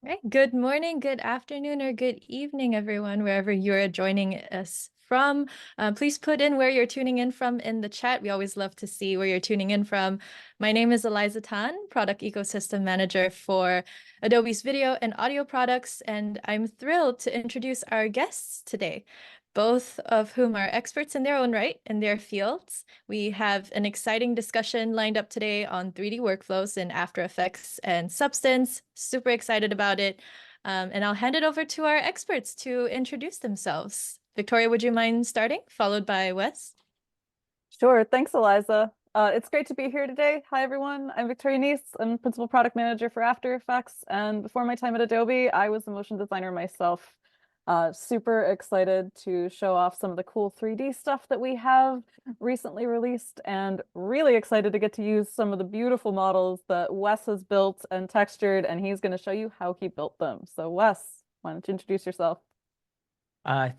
Right. Good morning, good afternoon, or good evening, everyone, wherever you're joining us from. Please put in where you're tuning in from in the chat. We always love to see where you're tuning in from. My name is Eliza Tan, Product Ecosystem Manager for Adobe's video and audio products, and I'm thrilled to introduce our guests today, both of whom are experts in their own right in their fields. We have an exciting discussion lined up today on 3D workflows in After Effects and Substance. Super excited about it. And I'll hand it over to our experts to introduce themselves. Victoria, would you mind starting, followed by Wes? Sure. Thanks, Eliza. It's great to be here today. Hi, everyone. I'm Victoria Nece. I'm Principal Product Manager for After Effects. And before my time at Adobe, I was a motion designer myself. Super excited to show off some of the cool 3D stuff that we have recently released, and really excited to get to use some of the beautiful models that Wes has built and textured, and he's going to show you how he built them. So, Wes, why don't you introduce yourself?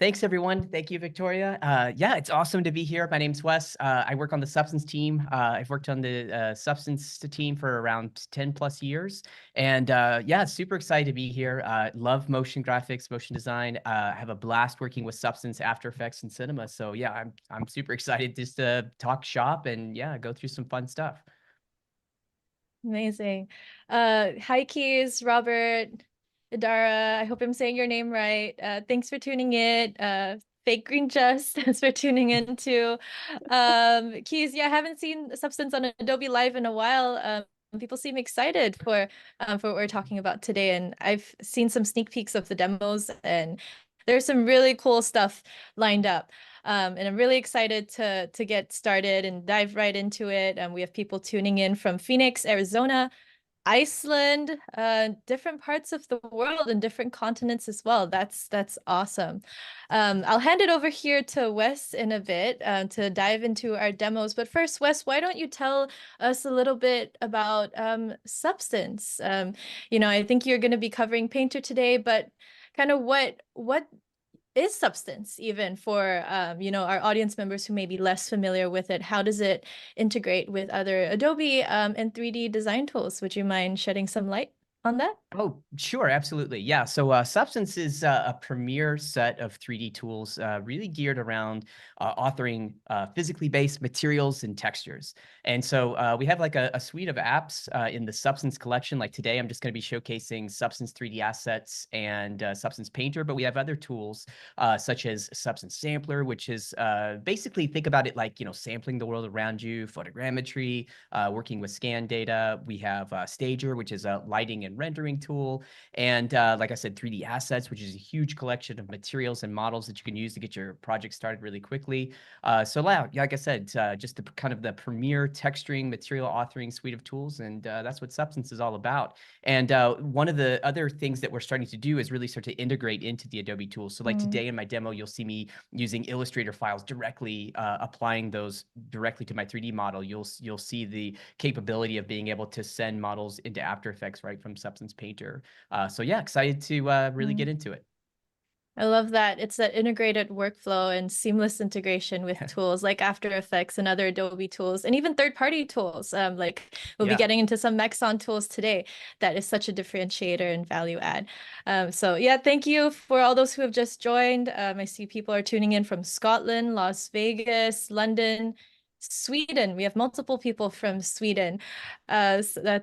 Thanks, everyone. Thank you, Victoria. Yeah, it's awesome to be here. My name's Wes. I work on the Substance team. I've worked on the Substance team for around 10 plus years. And yeah, super excited to be here. Love motion graphics, motion design. Have a blast working with Substance, After Effects, and Cinema. So yeah, I'm super excited just to talk shop and yeah, go through some fun stuff. Amazing. Hi, Keys, Robert, Idara. I hope I'm saying your name right. Thanks for tuning in. Fake Green Just, thanks for tuning in too. Keys, yeah, I haven't seen Substance on Adobe Live in a while. People seem excited for what we're talking about today, and I've seen some sneak peeks of the demos, and there's some really cool stuff lined up. And I'm really excited to get started and dive right into it. We have people tuning in from Phoenix, Arizona, Iceland, different parts of the world and different continents as well. That's awesome. I'll hand it over here to Wes in a bit to dive into our demos. But first, Wes, why don't you tell us a little bit about Substance? I think you're going to be covering Painter today, but kind of what is Substance even for our audience members who may be less familiar with it? How does it integrate with other Adobe and 3D design tools? Would you mind shedding some light on that? Oh, sure, absolutely. Yeah. So Substance is a premier set of 3D tools really geared around authoring physically based materials and textures. And so we have like a suite of apps in the Substance collection. Like today, I'm just going to be showcasing Substance 3D assets and Substance Painter, but we have other tools such as Substance Sampler, which is basically think about it like, sampling the world around you, photogrammetry, working with scan data. We have Stager, which is a lighting and rendering tool. And like I said, 3D assets, which is a huge collection of materials and models that you can use to get your project started really quickly. So like I said, just the kind of the premier texturing, material authoring suite of tools. And that's what Substance is all about. And one of the other things that we're starting to do is really start to integrate into the Adobe tools. So like today in my demo, you'll see me using Illustrator files directly, applying those directly to my 3D model. You'll see the capability of being able to send models into After Effects right from Substance Painter. So yeah, excited to really get into it. I love that. It's that integrated workflow and seamless integration with tools like After Effects and other Adobe tools, and even third-party tools. Like we'll be getting into some Maxon tools today. That is such a differentiator and value add. So yeah, thank you for all those who have just joined. I see people are tuning in from Scotland, Las Vegas, London, Sweden. We have multiple people from Sweden. So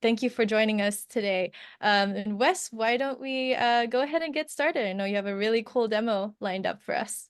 thank you for joining us today. And Wes, why don't we go ahead and get started? I know you have a really cool demo lined up for us.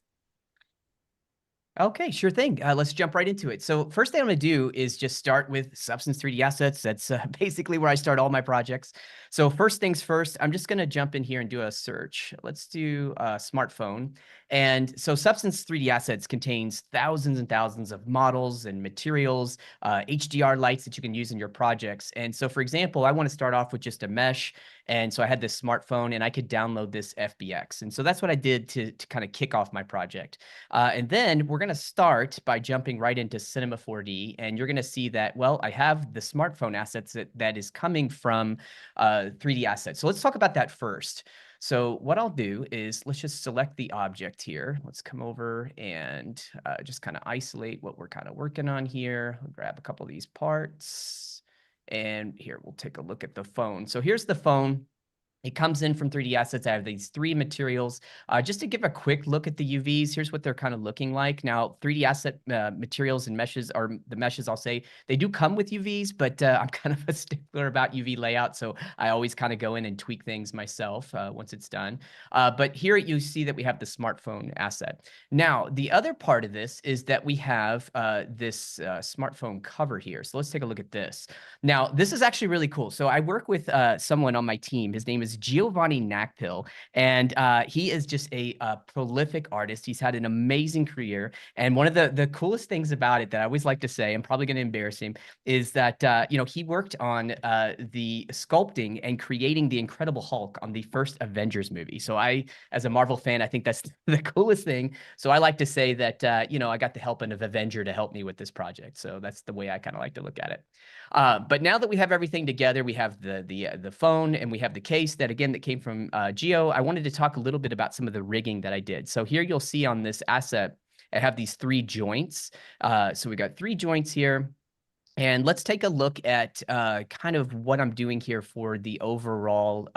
Okay, sure thing. Let's jump right into it. So first thing I'm going to do is just start with Substance 3D assets. That's basically where I start all my projects. So first things first, I'm just going to jump in here and do a search. Let's do a smartphone. And so Substance 3D assets contains thousands and thousands of models and materials, HDR lights that you can use in your projects. And so for example, I want to start off with just a mesh. And so I had this smartphone and I could download this FBX. And so that's what I did to kind of kick off my project. And then we're going to start by jumping right into Cinema 4D. And you're going to see that, well, I have the smartphone assets that is coming from 3D assets. So let's talk about that first. So what I'll do is let's just select the object here. Let's come over and just kind of isolate what we're kind of working on here. I'll grab a couple of these parts. And here, we'll take a look at the phone. So here's the phone. It comes in from 3D assets. I have these 3 materials. Just to give a quick look at the UVs, here's what they're kind of looking like. Now, 3D asset materials and meshes, or the meshes, I'll say, they do come with UVs, but I'm kind of a stickler about UV layout, so I always kind of go in and tweak things myself once it's done. But here you see that we have the smartphone asset. Now, the other part of this is that we have this smartphone cover here. So let's take a look at this. Now, this is actually really cool. So I work with someone on my team. His name is Giovanni Nakpil, and he is just a prolific artist. He's had an amazing career. And one of the coolest things about it that I always like to say, I'm probably going to embarrass him, is that, you know, he worked on the sculpting and creating the Incredible Hulk on the first Avengers movie. So I, as a Marvel fan, I think that's the coolest thing. So I like to say that, you know, I got the help of Avenger to help me with this project. So that's the way I kind of like to look at it. But now that we have everything together, we have the phone and we have the case that, again, that came from Geo. I wanted to talk a little bit about some of the rigging that I did. So here you'll see on this asset, I have these 3 joints. So we got 3 joints here. And let's take a look at kind of what I'm doing here for the overall,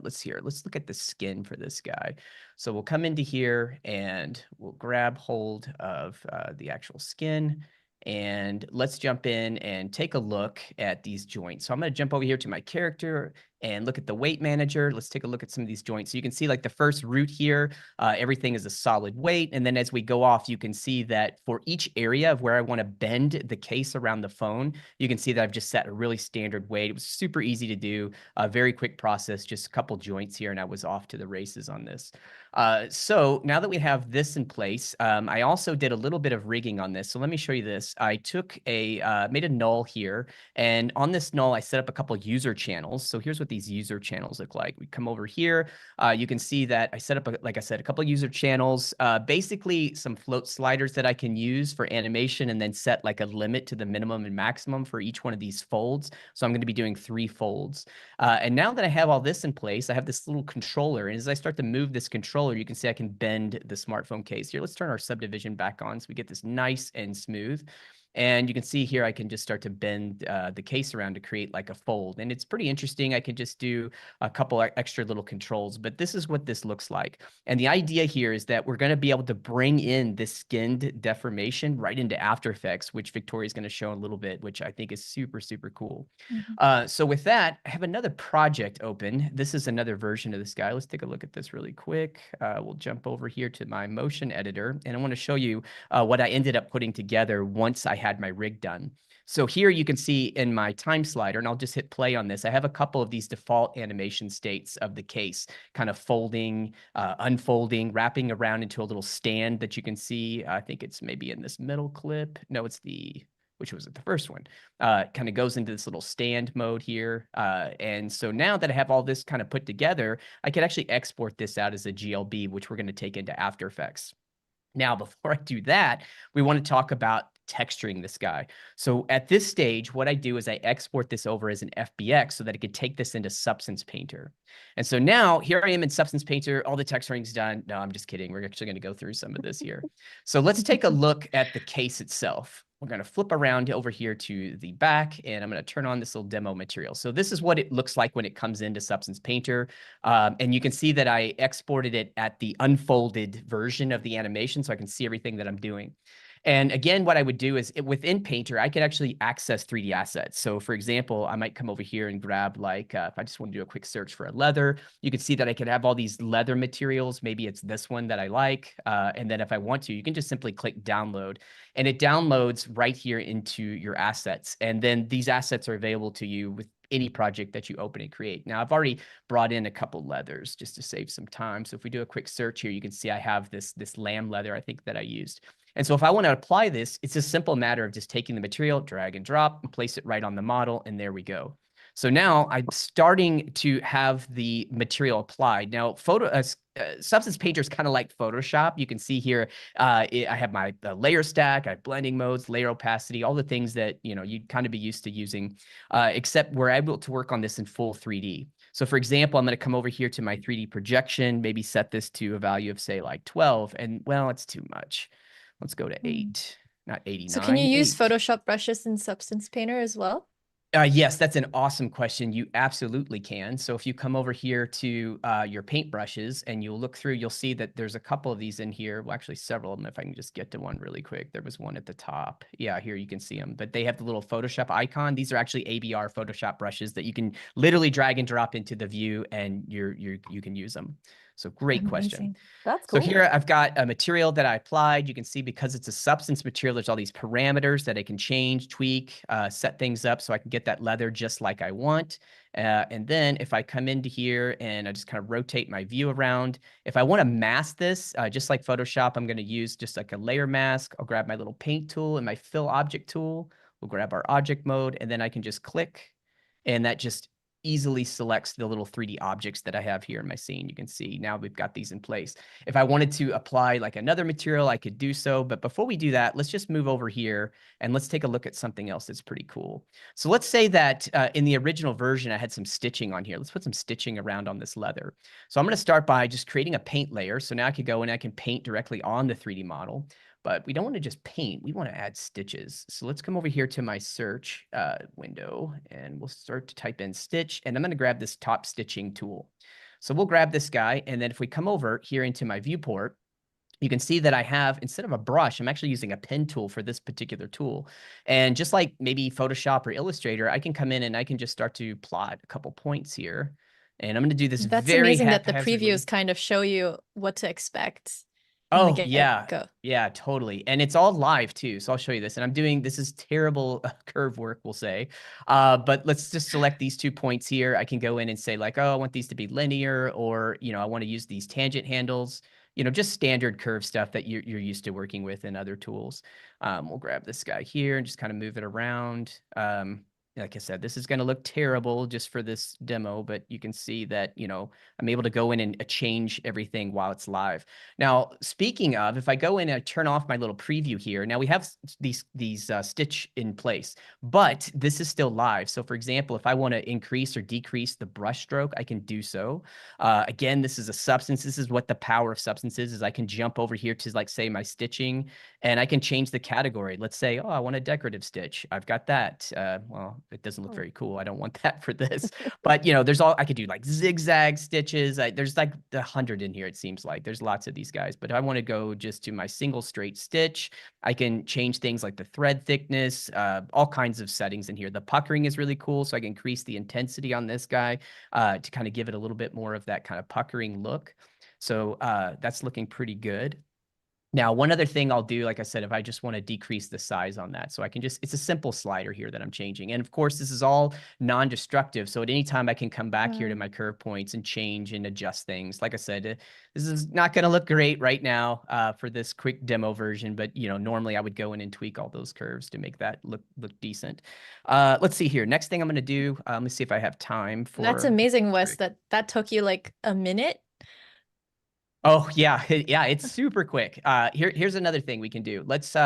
let's look at the skin for this guy. So we'll come into here and we'll grab hold of the actual skin. And let's jump in and take a look at these joints. So I'm going to jump over here to my character and look at the weight manager. Let's take a look at some of these joints. So you can see like the first root here, everything is a solid weight. And then as we go off, you can see that for each area of where I want to bend the case around the phone, you can see that I've just set a really standard weight. It was super easy to do, a very quick process, just a couple joints here, and I was off to the races on this. So now that we have this in place, I also did a little bit of rigging on this. So let me show you this. I took made a null here, and on this null, I set up a couple user channels. So here's what these user channels look like. We come over here. You can see that I set up, like I said, a couple user channels, basically some float sliders that I can use for animation, and then set like a limit to the minimum and maximum for each one of these folds. So I'm going to be doing 3 folds. And now that I have all this in place, I have this little controller. And as I start to move this controller, you can see I can bend the smartphone case here. Let's turn our subdivision back on so we get this nice and smooth. And you can see here, I can just start to bend the case around to create like a fold. And it's pretty interesting. I can just do a couple extra little controls, but this is what this looks like. And the idea here is that we're going to be able to bring in this skinned deformation right into After Effects, which Victoria's going to show in a little bit, which I think is super, super cool. So with that, I have another project open. This is another version of this guy. Let's take a look at this really quick. We'll jump over here to my motion editor, and I want to show you what I ended up putting together once I had my rig done. So here you can see in my time slider, and I'll just hit play on this. I have a couple of these default animation states of the case, kind of folding, unfolding, wrapping around into a little stand that you can see. I think it's maybe in this middle clip. No, it's which was the first one, kind of goes into this little stand mode here. And so now that I have all this kind of put together, I can actually export this out as a GLB, which we're going to take into After Effects. Now, before I do that, we want to talk about texturing this guy. So at this stage, what I do is I export this over as an FBX so that it could take this into Substance Painter. And so now here I am in Substance Painter, all the texturing's done. No, I'm just kidding. We're actually going to go through some of this here. So let's take a look at the case itself. We're going to flip around over here to the back, and I'm going to turn on this little demo material. So this is what it looks like when it comes into Substance Painter. And you can see that I exported it at the unfolded version of the animation, so I can see everything that I'm doing. And again, what I would do is within Painter, I could actually access 3D assets. So for example, I might come over here and grab like, if I just want to do a quick search for a leather, you can see that I could have all these leather materials. Maybe it's this one that I like. And then if I want to, you can just simply click download, and it downloads right here into your assets. And then these assets are available to you with any project that you open and create. Now, I've already brought in a couple leathers just to save some time. So if we do a quick search here, you can see I have this lamb leather, I think, that I used. And so if I want to apply this, it's a simple matter of just taking the material, drag and drop, and place it right on the model, and there we go. So now I'm starting to have the material applied. Now, Substance Painter is kind of like Photoshop. You can see here, I have my layer stack, I have blending modes, layer opacity, all the things that you'd kind of be used to using, except we're able to work on this in full 3D. So for example, I'm going to come over here to my 3D projection, maybe set this to a value of say like 12, and well, it's too much. Let's go to 8, not 89. So can you use 8. Photoshop brushes in Substance Painter as well? Yes, that's an awesome question. You absolutely can. So if you come over here to your paintbrushes and you'll look through, you'll see that there's a couple of these in here. Well, actually several of them, if I can just get to one really quick. There was one at the top. Yeah, here you can see them, but they have the little Photoshop icon. These are actually ABR Photoshop brushes that you can literally drag and drop into the view and you can use them. So great question. Amazing. That's So cool. here I've got a material that I applied. You can see because it's a substance material, there's all these parameters that I can change, tweak, set things up so I can get that leather just like I want. And then if I come into here and I just kind of rotate my view around, if I want to mask this, just like Photoshop, I'm going to use just like a layer mask. I'll grab my little paint tool and my fill object tool. We'll grab our object mode and then I can just click and that just easily selects the little 3D objects that I have here in my scene. You can see now we've got these in place. If I wanted to apply like another material, I could do so. But before we do that, let's just move over here and let's take a look at something else that's pretty cool. So let's say that in the original version, I had some stitching on here. Let's put some stitching around on this leather. So I'm going to start by just creating a paint layer. So now I could go and I can paint directly on the 3D model. But we don't want to just paint, we want to add stitches. So let's come over here to my search window and we'll start to type in stitch and I'm going to grab this top stitching tool. So we'll grab this guy and then if we come over here into my viewport, you can see that I have, instead of a brush, I'm actually using a pen tool for this particular tool. And just like maybe Photoshop or Illustrator, I can come in and I can just start to plot a couple points here. And I'm going to do this That's very amazing that the haphazardly. previews kind of show you what to expect. Oh, yeah. Go. Yeah, totally. And it's all live too. So I'll show you this. And I'm doing, this is terrible curve work, we'll say. But let's just select these 2 points here. I can go in and say like, oh, I want these to be linear or, you know, I want to use these tangent handles, you know, just standard curve stuff that you're used to working with in other tools. We'll grab this guy here and just kind of move it around. Like I said, this is going to look terrible just for this demo, but you can see that, you know, I'm able to go in and change everything while it's live. Now, speaking of, if I go in and I turn off my little preview here, now we have these stitch in place, but this is still live. So for example, if I want to increase or decrease the brush stroke, I can do so. Again, this is a substance. This is what the power of substance is I can jump over here to like say my stitching and I can change the category. Let's say, oh, I want a decorative stitch. I've got that. Well, it doesn't look very cool. I don't want that for this, but you know, there's all, I could do like zigzag stitches. There's like 100 in here. It seems like there's lots of these guys, but I want to go just to my single straight stitch. I can change things like the thread thickness, all kinds of settings in here. The puckering is really cool. So I can increase the intensity on this guy to kind of give it a little bit more of that kind of puckering look. So that's looking pretty good. Now, one other thing I'll do, like I said, if I just want to decrease the size on that, so I can just, it's a simple slider here that I'm changing. And of course, this is all non-destructive. So at any time I can come back here to my curve points and change and adjust things. Like I said, this is not going to look great right now for this quick demo version, but you know, normally I would go in and tweak all those curves to make that look decent. Let's see here. Next thing I'm going to do, let me see if I have time for. That's amazing, Wes, that took you like a minute. Oh yeah, yeah, it's super quick. Here's another thing we can do. Let's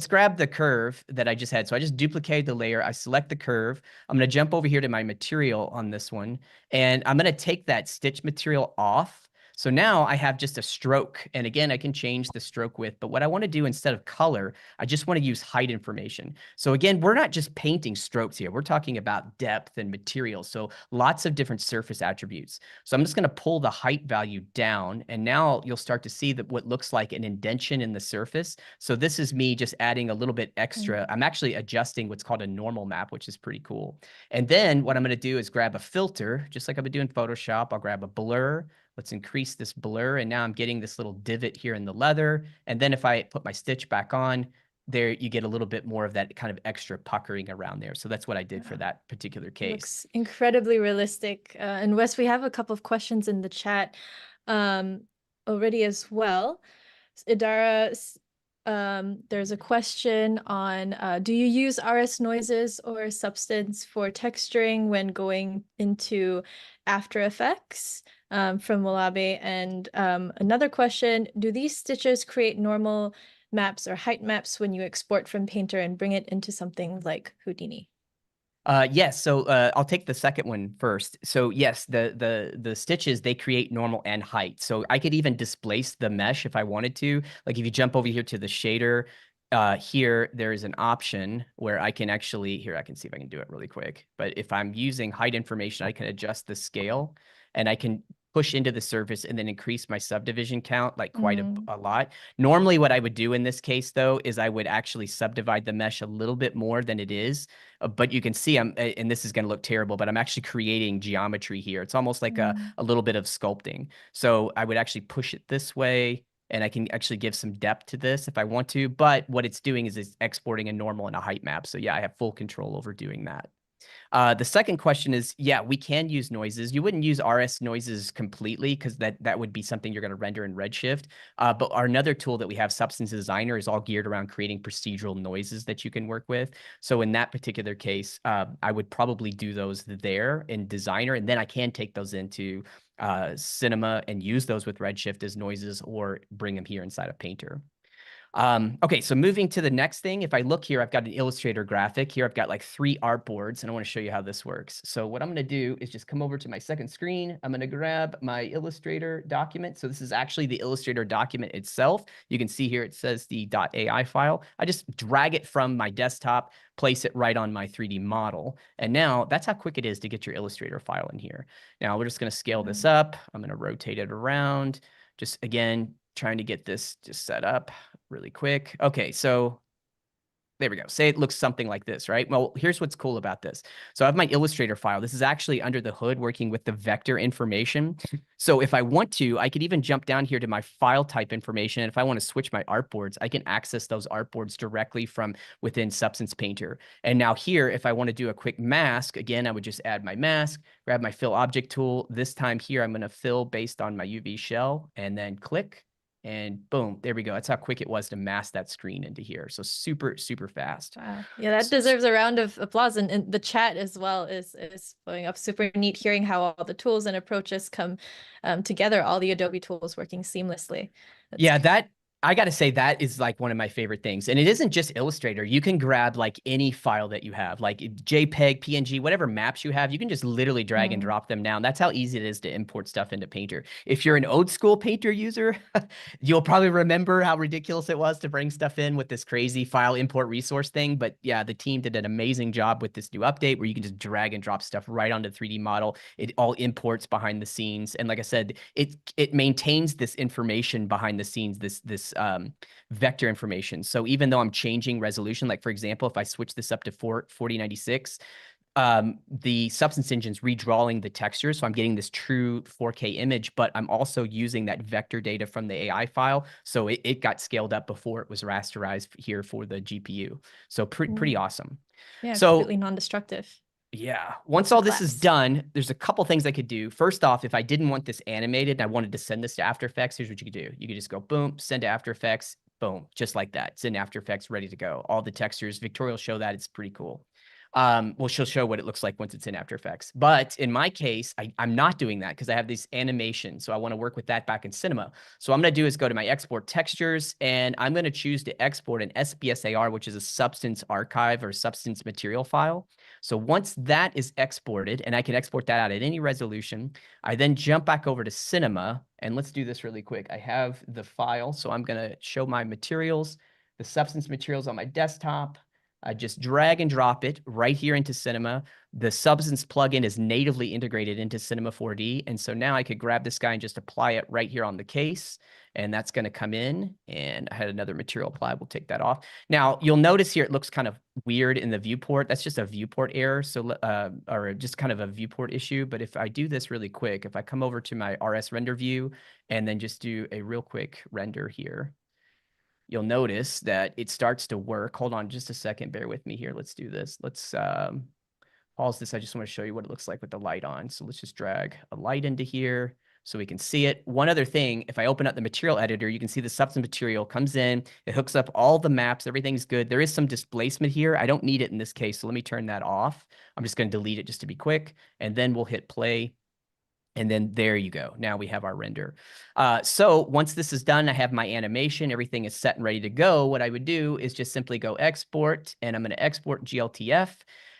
grab the curve that I just had. So I just duplicated the layer. I select the curve. I'm gonna jump over here to my material on this one, and I'm gonna take that stitch material off. So now I have just a stroke. And again, I can change the stroke width, but what I want to do instead of color, I just want to use height information. So again, we're not just painting strokes here. We're talking about depth and material. So lots of different surface attributes. So I'm just going to pull the height value down. And now you'll start to see that what looks like an indentation in the surface. So this is me just adding a little bit extra. I'm actually adjusting what's called a normal map, which is pretty cool. And then what I'm going to do is grab a filter, just like I've been doing Photoshop. I'll grab a blur. Let's increase this blur. And now I'm getting this little divot here in the leather. And then if I put my stitch back on, there you get a little bit more of that kind of extra puckering around there. So that's what I did for that particular case. Looks incredibly realistic. And Wes, we have a couple of questions in the chat already as well. Idara, there's a question on, do you use RS noises or substance for texturing when going into After Effects? From Walabe. And another question, do these stitches create normal maps or height maps when you export from Painter and bring it into something like Houdini? Yes, so I'll take the second one first. So yes, the stitches, they create normal and height. So I could even displace the mesh if I wanted to. Like if you jump over here to the shader, here there is an option where I can actually, here I can see if I can do it really quick. But if I'm using hide information, I can adjust the scale and I can push into the surface and then increase my subdivision count like quite a lot. Normally what I would do in this case though, is I would actually subdivide the mesh a little bit more than it is. But you can see and this is going to look terrible, but I'm actually creating geometry here. It's almost like a little bit of sculpting. So I would actually push it this way, and I can actually give some depth to this if I want to, but what it's doing is it's exporting a normal and a height map. So yeah, I have full control over doing that. The second question is, yeah, we can use noises. You wouldn't use RS noises completely because that would be something you're going to render in Redshift. But another tool that we have, Substance Designer, is all geared around creating procedural noises that you can work with. So in that particular case, I would probably do those there in Designer, and then I can take those into Cinema and use those with Redshift as noises or bring them here inside of Painter. Okay, so moving to the next thing, if I look here, I've got an Illustrator graphic. Here I've got like 3 artboards, and I want to show you how this works. So what I'm going to do is just come over to my second screen. I'm going to grab my Illustrator document. So this is actually the Illustrator document itself. You can see here it says the .ai file. I just drag it from my desktop, place it right on my 3D model. And now that's how quick it is to get your Illustrator file in here. Now we're just going to scale this up. I'm going to rotate it around. Just again, trying to get this just set up really quick. Okay, so there we go. Say it looks something like this, right? Well, here's what's cool about this. So I have my Illustrator file. This is actually under the hood working with the vector information. So if I want to, I could even jump down here to my file type information. And if I want to switch my artboards, I can access those artboards directly from within Substance Painter. And now here, if I want to do a quick mask, again, I would just add my mask, grab my fill object tool. This time here, I'm going to fill based on my UV shell and then click. And boom, there we go. That's how quick it was to mask that screen into here. So super, super fast. Wow. Yeah, that deserves a round of applause. And the chat as well is blowing up. Super neat hearing how all the tools and approaches come together, all the Adobe tools working seamlessly. Yeah, that I got to say that is like one of my favorite things. And it isn't just Illustrator. You can grab like any file that you have, like JPEG, PNG, whatever maps you have, you can just literally drag and drop them down. That's how easy it is to import stuff into Painter. If you're an old school Painter user, you'll probably remember how ridiculous it was to bring stuff in with this crazy file import resource thing. But yeah, the team did an amazing job with this new update where you can just drag and drop stuff right onto the 3D model. It all imports behind the scenes. And like I said, it maintains this information behind the scenes, this vector information. So even though I'm changing resolution, like for example, if I switch this up to 4096, the Substance Engine's redrawing the texture. So I'm getting this true 4K image, but I'm also using that vector data from the AI file. So it got scaled up before it was rasterized here for the GPU. So pretty awesome. Yeah, so completely non-destructive. Yeah. Once all this is done, there's a couple things I could do. First off, if I didn't want this animated and I wanted to send this to After Effects, here's what you could do. You could just go boom, send to After Effects, boom, just like that. It's in After Effects, ready to go. All the textures, Victoria will show that. It's pretty cool. Well, she'll show what it looks like once it's in After Effects. But in my case, I'm not doing that because I have these animations. So I want to work with that back in Cinema. So what I'm going to do is go to my export textures, and I'm going to choose to export an SBSAR, which is a substance archive or substance material file. So once that is exported, and I can export that out at any resolution, I then jump back over to Cinema, and let's do this really quick. I have the file, so I'm going to show my materials, the substance materials on my desktop. I just drag and drop it right here into Cinema. The Substance plugin is natively integrated into Cinema 4D. And so now I could grab this guy and just apply it right here on the case. And that's going to come in. And I had another material apply. We'll take that off. Now, you'll notice here it looks kind of weird in the viewport. That's just a viewport error. So, or just kind of a viewport issue. But if I do this really quick, if I come over to my RS render view and then just do a real quick render here, you'll notice that it starts to work. Hold on just a second. Bear with me here. Let's do this. Let's pause this. I just want to show you what it looks like with the light on. So let's just drag a light into here so we can see it. One other thing, if I open up the material editor, you can see the substance material comes in. It hooks up all the maps. Everything's good. There is some displacement here. I don't need it in this case, so let me turn that off. I'm just going to delete it just to be quick. And then we'll hit play. And then there you go. Now we have our render. So once this is done, I have my animation. Everything is set and ready to go. What I would do is just simply go export, and I'm going to export GLTF.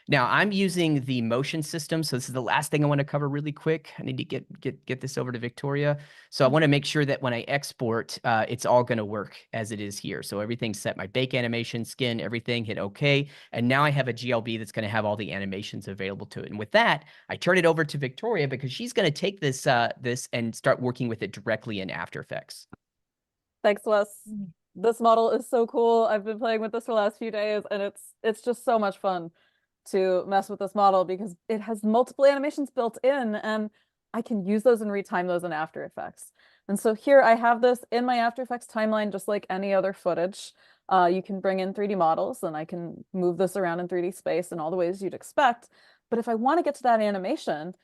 Now I'm using the motion system. So this is the last thing I want to cover really quick. I need to get this over to Victoria. So I want to make sure that when I export, it's all going to work as it is here. So everything's set, my bake animation, skin, everything, hit OK. And now I have a GLB that's going to have all the animations available to it. And with that, I turn it over to Victoria because she's going to take this, this and start working with it directly in After Effects. Thanks, Wes. This model is so cool. I've been playing with this for the last few days, and it's just so much fun to mess with this model because it has multiple animations built in, and I can use those and retime those in After Effects. And so here I have this in my After Effects timeline, just like any other footage. You can bring in 3D models, and I can move this around in 3D space in all the ways you'd expect. But if I want to get to that animation,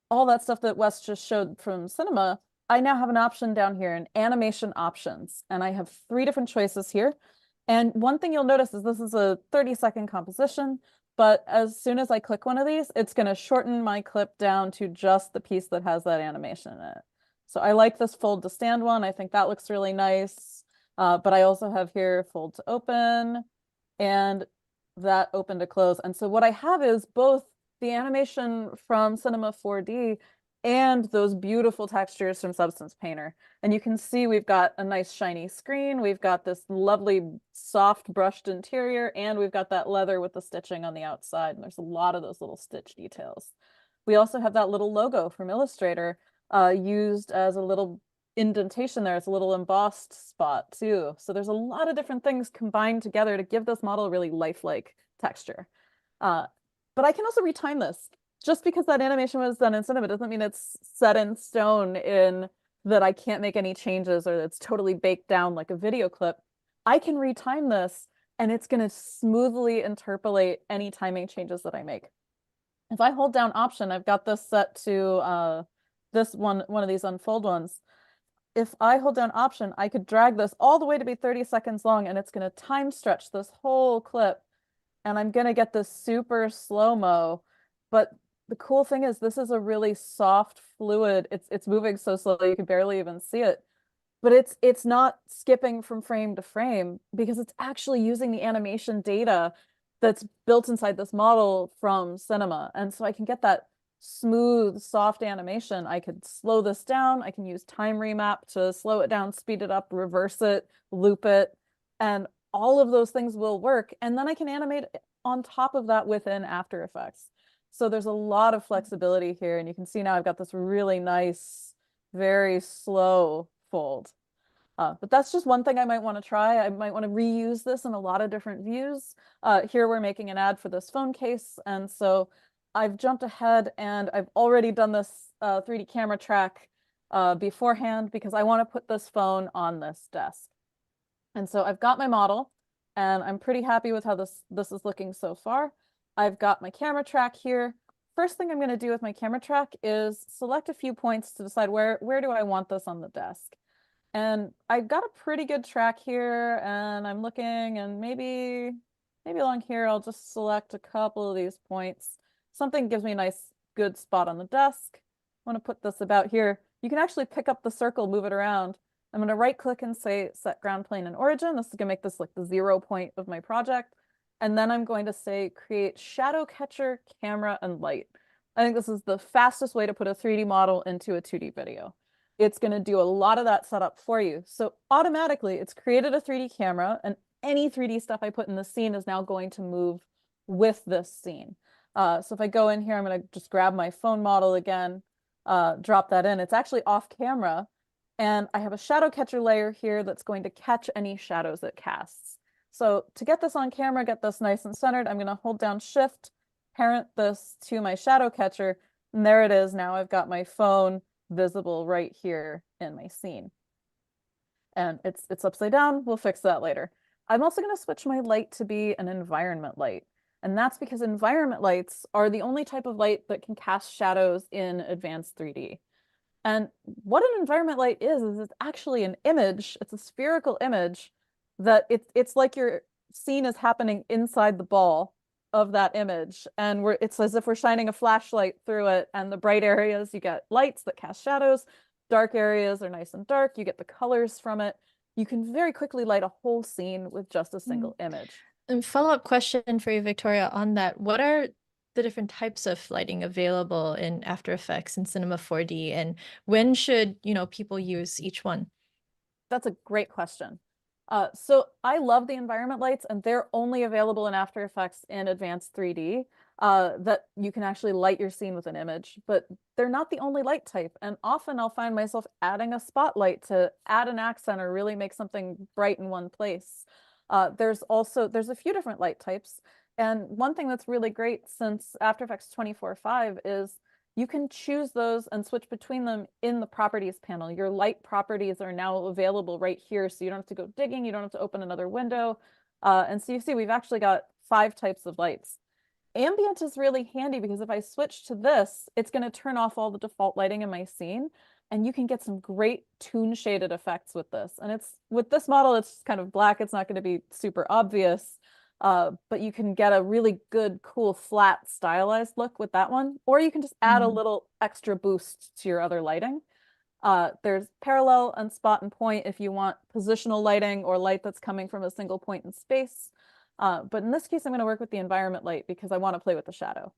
all that stuff that Wes just showed from Cinema, I now have an option down here in animation options, and I have 3 different choices here. And one thing you'll notice is this is a 30-second composition, but as soon as I click one of these, it's going to shorten my clip down to just the piece that has that animation in it. So I like this fold to stand one. I think that looks really nice. But I also have here fold to open and that open to close. And so what I have is both the animation from Cinema 4D and those beautiful textures from Substance Painter. And you can see we've got a nice shiny screen, we've got this lovely soft brushed interior, and we've got that leather with the stitching on the outside. And there's a lot of those little stitch details. We also have that little logo from Illustrator used as a little indentation there. It's a little embossed spot too. So there's a lot of different things combined together to give this model a really lifelike texture. But I can also retime this. Just because that animation was done in Cinema doesn't mean it's set in stone in that I can't make any changes or it's totally baked down like a video clip. I can retime this and it's going to smoothly interpolate any timing changes that I make. If I hold down Option, I've got this set to this one of these unfold ones. If I hold down Option, I could drag this all the way to be 30 seconds long, and it's going to time stretch this whole clip. And I'm going to get this super slow-mo. But the cool thing is this is a really soft, fluid, it's moving so slowly you can barely even see it. But it's not skipping from frame to frame because it's actually using the animation data that's built inside this model from Cinema. And so I can get that smooth, soft animation. I could slow this down. I can use time remap to slow it down, speed it up, reverse it, loop it, and all of those things will work. And then I can animate on top of that within After Effects. So there's a lot of flexibility here. And you can see now I've got this really nice, very slow fold. But that's just one thing I might want to try. I might want to reuse this in a lot of different views. Here we're making an ad for this phone case. And so I've jumped ahead and I've already done this 3D camera track beforehand because I want to put this phone on this desk. And so I've got my model and I'm pretty happy with how this is looking so far. I've got my camera track here. First thing I'm going to do with my camera track is select a few points to decide where do I want this on the desk. And I've got a pretty good track here and I'm looking, and maybe along here I'll just select a couple of these points. Something gives me a nice good spot on the desk. I want to put this about here. You can actually pick up the circle, move it around. I'm going to right click and say set ground plane and origin. This is going to make this like the 0 point of my project. And then I'm going to say create shadow catcher, camera, and light. I think this is the fastest way to put a 3D model into a 2D video. It's going to do a lot of that setup for you. So automatically it's created a 3D camera, and any 3D stuff I put in the scene is now going to move with this scene. So if I go in here, I'm going to just grab my phone model again, drop that in. It's actually off camera. And I have a shadow catcher layer here that's going to catch any shadows it casts. So to get this on camera, get this nice and centered, I'm going to hold down Shift, parent this to my shadow catcher, and there it is. Now I've got my phone visible right here in my scene. And it's upside down. We'll fix that later. I'm also going to switch my light to be an environment light. And that's because environment lights are the only type of light that can cast shadows in advanced 3D. And what an environment light is it's actually an image. It's a spherical image that it's like your scene is happening inside the ball of that image. And it's as if we're shining a flashlight through it, and the bright areas, you get lights that cast shadows. Dark areas are nice and dark. You get the colors from it. You can very quickly light a whole scene with just a single image. And follow-up question for you, Victoria, on that. What are the different types of lighting available in After Effects and Cinema 4D, and when should, people use each one? That's a great question. So I love the environment lights, and they're only available in After Effects in Advanced 3D, that you can actually light your scene with an image, but they're not the only light type. And often I'll find myself adding a spotlight to add an accent or really make something bright in one place. There's a few different light types. And one thing that's really great since After Effects 24.5 is you can choose those and switch between them in the properties panel. Your light properties are now available right here, so you don't have to go digging, you don't have to open another window. And so you see we've actually got 5 types of lights. Ambient is really handy because if I switch to this, it's going to turn off all the default lighting in my scene, and you can get some great toon shaded effects with this. And with this model, it's kind of black, it's not going to be super obvious. But you can get a really good, cool, flat, stylized look with that one. Or you can just add a little extra boost to your other lighting. There's parallel and spot and point if you want positional lighting or light that's coming from a single point in space. But in this case, I'm going to work with the environment light because I want to play with the shadow.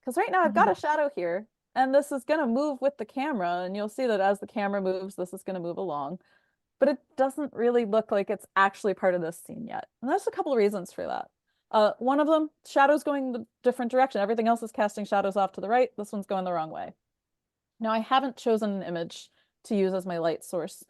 Because right now I've got a shadow here, and this is going to move with the camera. And you'll see that as the camera moves, this is going to move along. But it doesn't really look like it's actually part of this scene yet. And there's a couple of reasons for that. One of them, shadows going the different direction. Everything else is casting shadows off to the right. This one's going the wrong way. Now, I haven't chosen an image to use as my light source.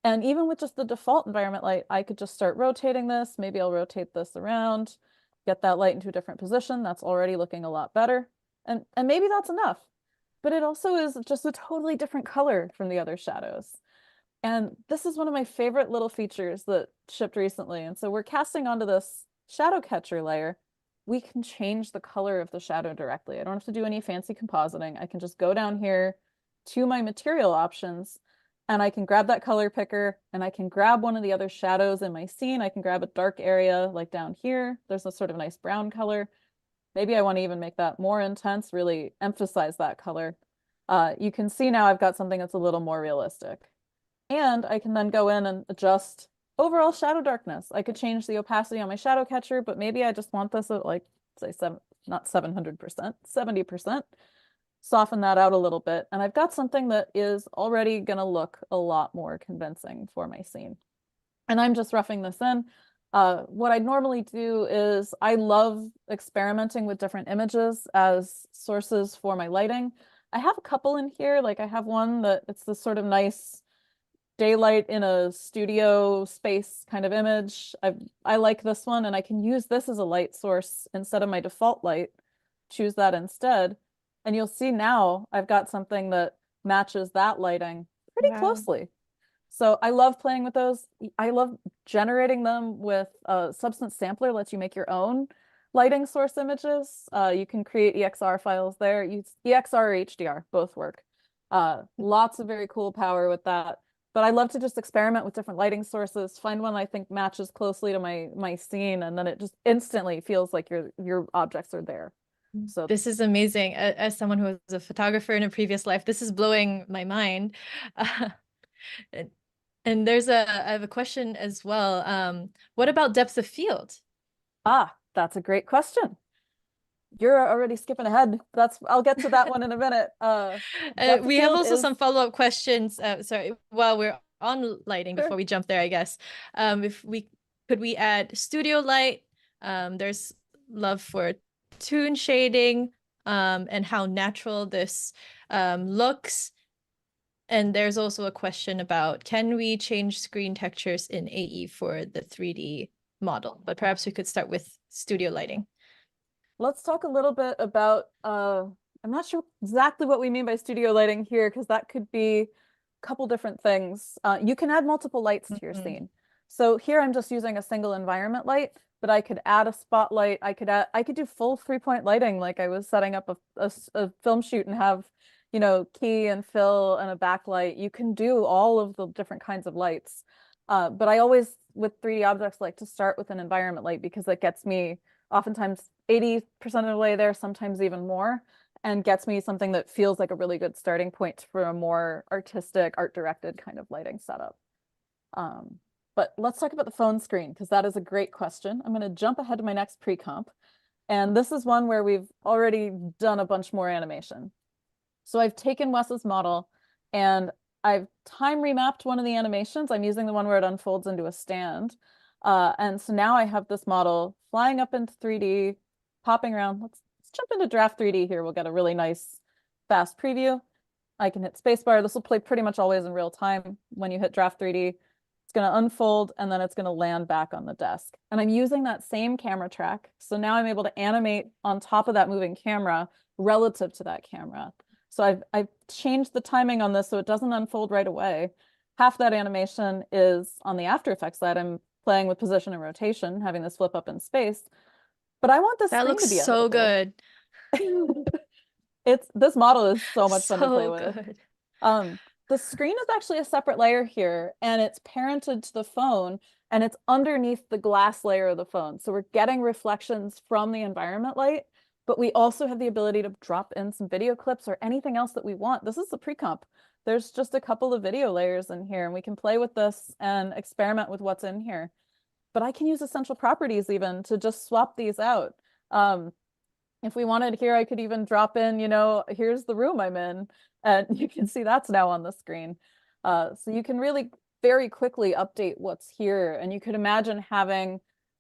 And even with just the default environment light, I could just start rotating this. Maybe I'll rotate this around, get that light into a different position. That's already looking a lot better. And maybe that's enough. But it also is just a totally different color from the other shadows. And this is one of my favorite little features that shipped recently. And so we're casting onto this shadow catcher layer. We can change the color of the shadow directly. I don't have to do any fancy compositing. I can just go down here to my material options, and I can grab that color picker, and I can grab one of the other shadows in my scene. I can grab a dark area like down here. There's a sort of nice brown color. Maybe I want to even make that more intense, really emphasize that color. You can see now I've got something that's a little more realistic. And I can then go in and adjust overall shadow darkness. I could change the opacity on my shadow catcher, but maybe I just want this at like, say, not 700%, 70%. Soften that out a little bit. And I've got something that is already going to look a lot more convincing for my scene. And I'm just roughing this in. What I normally do is I love experimenting with different images as sources for my lighting. I have a couple in here. Like I have one that it's this sort of nice daylight in a studio space kind of image. I like this one, and I can use this as a light source instead of my default light. Choose that instead. And you'll see now I've got something that matches that lighting pretty closely. So I love playing with those. I love generating them with a Substance Sampler, lets you make your own lighting source images. You can create EXR files there. Use EXR or HDR, both work. Lots of very cool power with that. But I love to just experiment with different lighting sources, find one I think matches closely to my scene, and then it just instantly feels like your objects are there. So this is amazing. As someone who was a photographer in a previous life, this is blowing my mind. And I have a question as well. What about depth of field? That's a great question. You're already skipping ahead. I'll get to that one in a minute. We have also some follow-up questions. Sorry, while we're on lighting, before we jump there, I guess. Could we add studio light? There's love for toon shading, and how natural this looks. And there's also a question about, can we change screen textures in AE for the 3D model? But perhaps we could start with studio lighting. Let's talk a little bit about, I'm not sure exactly what we mean by studio lighting here, because that could be a couple different things. You can add multiple lights to your scene. So here I'm just using a single environment light, but I could add a spotlight. I could do full 3-point lighting, like I was setting up a film shoot and have, key and fill and a backlight. You can do all of the different kinds of lights. But I always, with 3D objects, like to start with an environment light because it gets me oftentimes 80% of the way there, sometimes even more, and gets me something that feels like a really good starting point for a more artistic, art-directed kind of lighting setup. But let's talk about the phone screen, because that is a great question. I'm going to jump ahead to my next pre-comp. And this is one where we've already done a bunch more animation. So I've taken Wes's model and I've time remapped one of the animations. I'm using the one where it unfolds into a stand. And so now I have this model flying up into 3D, popping around. Let's jump into draft 3D here. We'll get a really nice fast preview. I can hit spacebar. This will play pretty much always in real time when you hit draft 3D. It's going to unfold and then it's going to land back on the desk. And I'm using that same camera track. So now I'm able to animate on top of that moving camera relative to that camera. So I've changed the timing on this so it doesn't unfold right away. Half that animation is on the After Effects side. I'm playing with position and rotation, having this flip up in space. But I want this That screen looks to be so editable. good. This model is so much fun to play So with. good. The screen is actually a separate layer here, and it's parented to the phone, and it's underneath the glass layer of the phone. So we're getting reflections from the environment light, but we also have the ability to drop in some video clips or anything else that we want. This is a pre-comp. There's just a couple of video layers in here, and we can play with this and experiment with what's in here. But I can use essential properties even to just swap these out. If we wanted here, I could even drop in, here's the room I'm in, and you can see that's now on the screen. So you can really very quickly update what's here. And you could imagine having,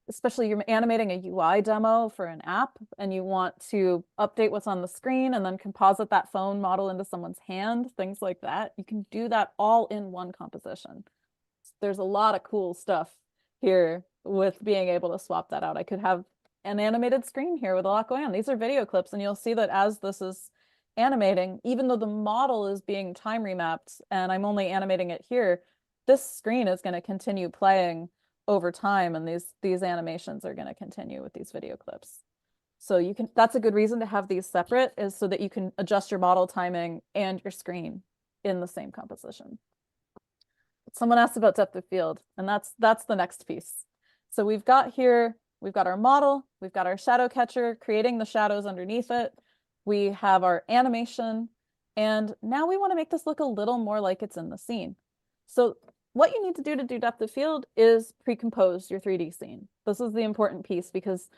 especially you're animating a UI demo for an app and you want to update what's on the screen and then composite that phone model into someone's hand, things like that. You can do that all in one composition. There's a lot of cool stuff here with being able to swap that out. I could have an animated screen here with a lot going on. These are video clips, and you'll see that as this is animating, even though the model is being time remapped and I'm only animating it here, this screen is going to continue playing over time, and these animations are going to continue with these video clips. So you can, that's a good reason to have these separate, is so that you can adjust your model timing and your screen in the same composition. Someone asked about depth of field, and that's the next piece. So we've got our model, we've got our shadow catcher creating the shadows underneath it. We have our animation, and now we want to make this look a little more like it's in the scene. So what you need to do depth of field is pre-compose your 3D scene. This is the important piece because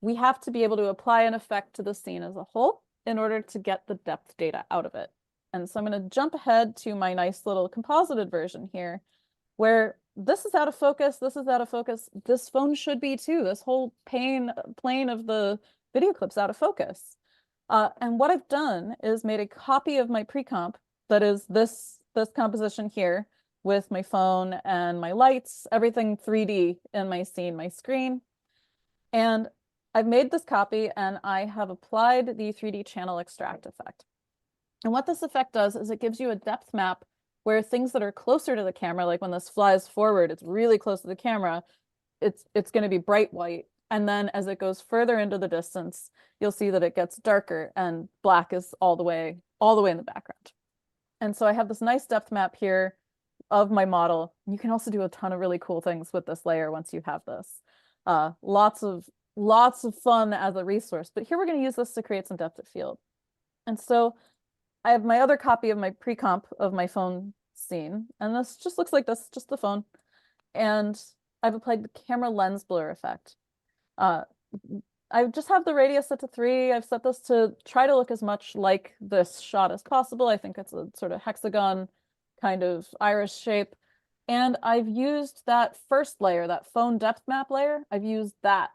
we have to be able to apply an effect to the scene as a whole in order to get the depth data out of it. And so I'm going to jump ahead to my nice little composited version here, where this is out of focus, this is out of focus, this phone should be too. This whole plane of the video clip's out of focus. And what I've done is made a copy of my pre-comp that is this composition here with my phone and my lights, everything 3D in my scene, my screen. And I've made this copy and I have applied the 3D channel extract effect. And what this effect does is it gives you a depth map where things that are closer to the camera, like when this flies forward, it's really close to the camera, it's going to be bright white. And then as it goes further into the distance, you'll see that it gets darker and black is all the way in the background. And so I have this nice depth map here of my model. You can also do a ton of really cool things with this layer once you have this. Lots of fun as a resource, but here we're going to use this to create some depth of field. And so I have my other copy of my pre-comp of my phone scene, and this just looks like this, just the phone. And I've applied the camera lens blur effect. I just have the radius set to 3. I've set this to try to look as much like this shot as possible. I think it's a sort of hexagon kind of iris shape. And I've used that first layer, that phone depth map layer, I've used that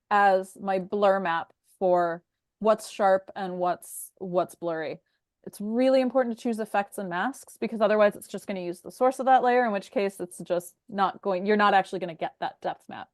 as my blur map for what's sharp and what's blurry. It's really important to choose effects and masks because otherwise it's just going to use the source of that layer, in which case it's just not going, you're not actually going to get that depth map.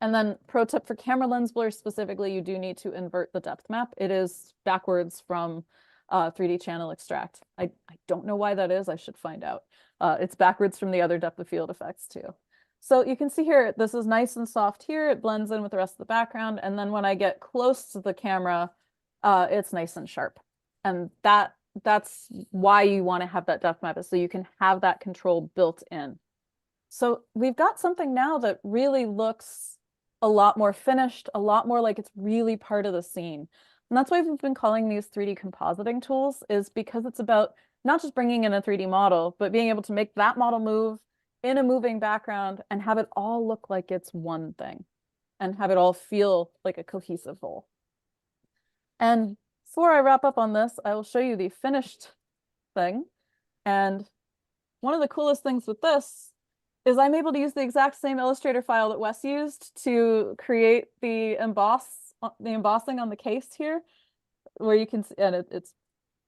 And then pro tip for camera lens blur specifically, you do need to invert the depth map. It is backwards from 3D channel extract. I don't know why that is. I should find out. It's backwards from the other depth of field effects too. So you can see here, this is nice and soft here. It blends in with the rest of the background. And then when I get close to the camera, it's nice and sharp. And that's why you want to have that depth map, is so you can have that control built in. So we've got something now that really looks a lot more finished, a lot more like it's really part of the scene. And that's why we've been calling these 3D compositing tools, is because it's about not just bringing in a 3D model, but being able to make that model move in a moving background and have it all look like it's one thing. and have it all feel like a cohesive whole. And before I wrap up on this, I will show you the finished thing. And one of the coolest things with this is I'm able to use the exact same Illustrator file that Wes used to create the embossing on the case here, where you can see, and it's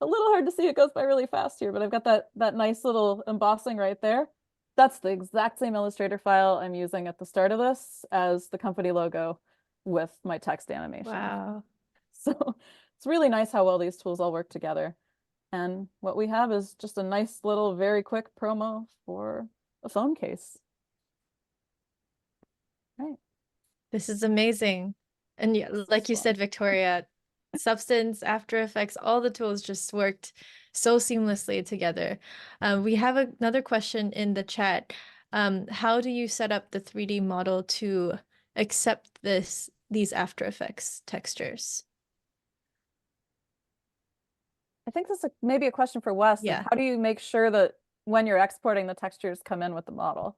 a little hard to see, it goes by really fast here, but I've got that nice little embossing right there. That's the exact same Illustrator file I'm using at the start of this as the company logo with my text animation. Wow. So it's really nice how well these tools all work together. And what we have is just a nice little, very quick promo for a phone case. Right. This is amazing. And like you said, Victoria, Substance, After Effects, all the tools just worked so seamlessly together. We have another question in the chat. How do you set up the 3D model to accept these After Effects textures? I think this is maybe a question for Wes. Yeah. How do you make sure that when you're exporting, the textures come in with the model?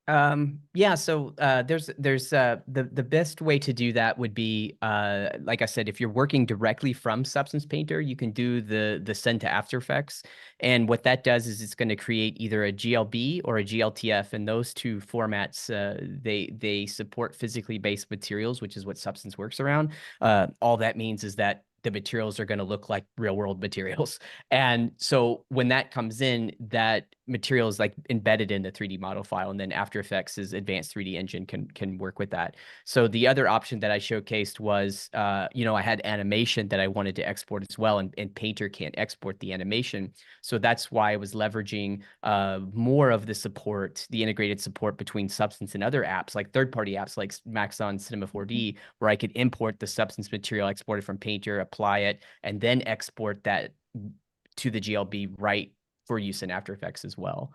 Yeah, so there's the best way to do that would be like I said, if you're working directly from Substance Painter, you can do the send to After Effects, and what that does is it's going to create either a GLB or a GLTF, and those two formats they support physically based materials, which is what Substance works around. All that means is that the materials are going to look like real world materials. And so when that comes in, that material is like embedded in the 3D model file, and then After Effects' advanced 3D engine can work with that. So the other option that I showcased was, I had animation that I wanted to export as well, and Painter can't export the animation. So that's why I was leveraging more of the support, the integrated support between Substance and other apps, like third-party apps like Maxon Cinema 4D, where I could import the Substance material exported from Painter, apply it, and then export that to the GLB right for use in After Effects as well.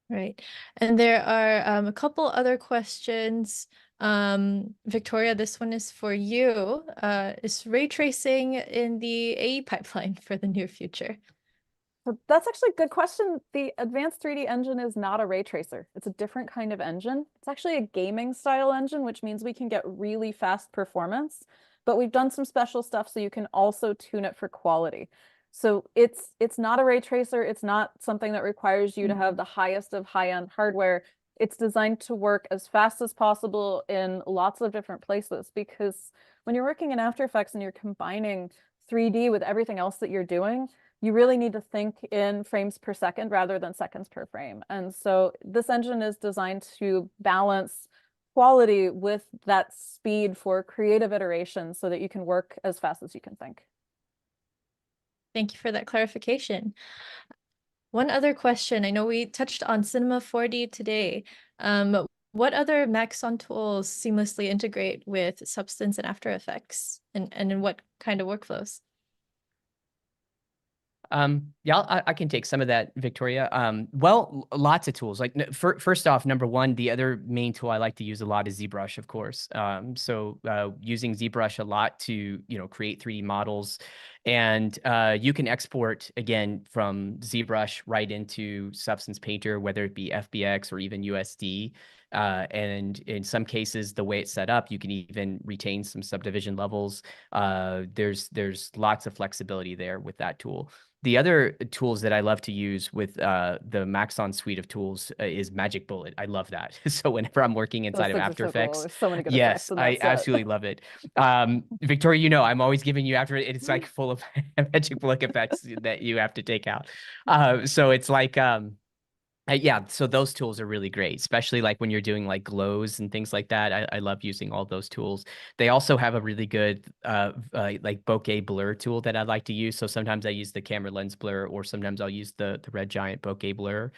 Right. And there are a couple other questions. Victoria, this one is for you. Is ray tracing in the AE pipeline for the near future? So that's actually a good question. The advanced 3D engine is not a ray tracer. It's a different kind of engine. It's actually a gaming style engine, which means we can get really fast performance, but we've done some special stuff so you can also tune it for quality. So it's not a ray tracer. It's not something that requires you to have the highest of high-end hardware. It's designed to work as fast as possible in lots of different places, because when you're working in After Effects and you're combining 3D with everything else that you're doing, you really need to think in frames per second rather than seconds per frame. And so this engine is designed to balance quality with that speed for creative iteration so that you can work as fast as you can think. Thank you for that clarification. One other question. I know we touched on Cinema 4D today. What other Maxon tools seamlessly integrate with Substance and After Effects, and in what kind of workflows? Yeah, I can take some of that, Victoria. Well, lots of tools. Like first off, number one, the other main tool I like to use a lot is ZBrush, of course. So using ZBrush a lot to create 3D models, and you can export again from ZBrush right into Substance Painter, whether it be FBX or even USD. And in some cases, the way it's set up, you can even retain some subdivision levels. There's lots of flexibility there with that tool. The other tools that I love to use with the Maxon suite of tools is Magic Bullet. I love that. So whenever I'm working inside of After Effects, there's so many good yes, I absolutely love it. Victoria, I'm always giving you after it's like full of Magic Bullet effects that you have to take out. So it's like yeah, so those tools are really great, especially like when you're doing like glows and things like that. I love using all those tools. They also have a really good like bokeh blur tool that I like to use. So sometimes I use the camera lens blur, or sometimes I'll use the Red Giant bokeh blur.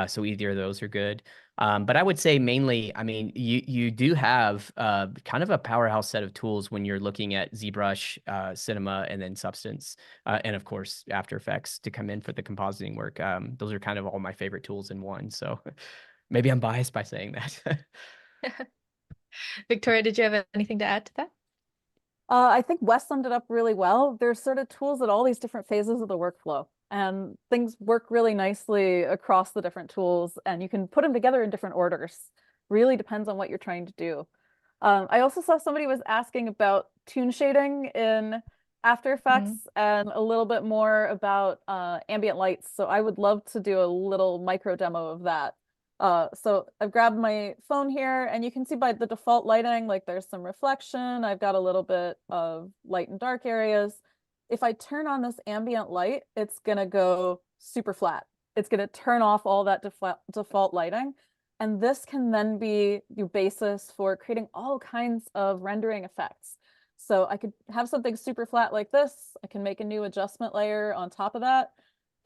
So either of those are good. But I would say mainly, I mean, you do have kind of a powerhouse set of tools when you're looking at ZBrush, Cinema, and then Substance, and of course After Effects to come in for the compositing work. Those are kind of all my favorite tools in one. So maybe I'm biased by saying that. Victoria, did you have anything to add to that? I think Wes summed it up really well. There's sort of tools at all these different phases of the workflow, and things work really nicely across the different tools, and you can put them together in different orders. Really depends on what you're trying to do. I also saw somebody was asking about toon shading in After Effects and a little bit more about ambient lights. So I would love to do a little micro demo of that. So I've grabbed my phone here, and you can see by the default lighting, like there's some reflection. I've got a little bit of light and dark areas. If I turn on this ambient light, it's gonna go super flat. It's gonna turn off all that default lighting. And this can then be your basis for creating all kinds of rendering effects. So I could have something super flat like this. I can make a new adjustment layer on top of that.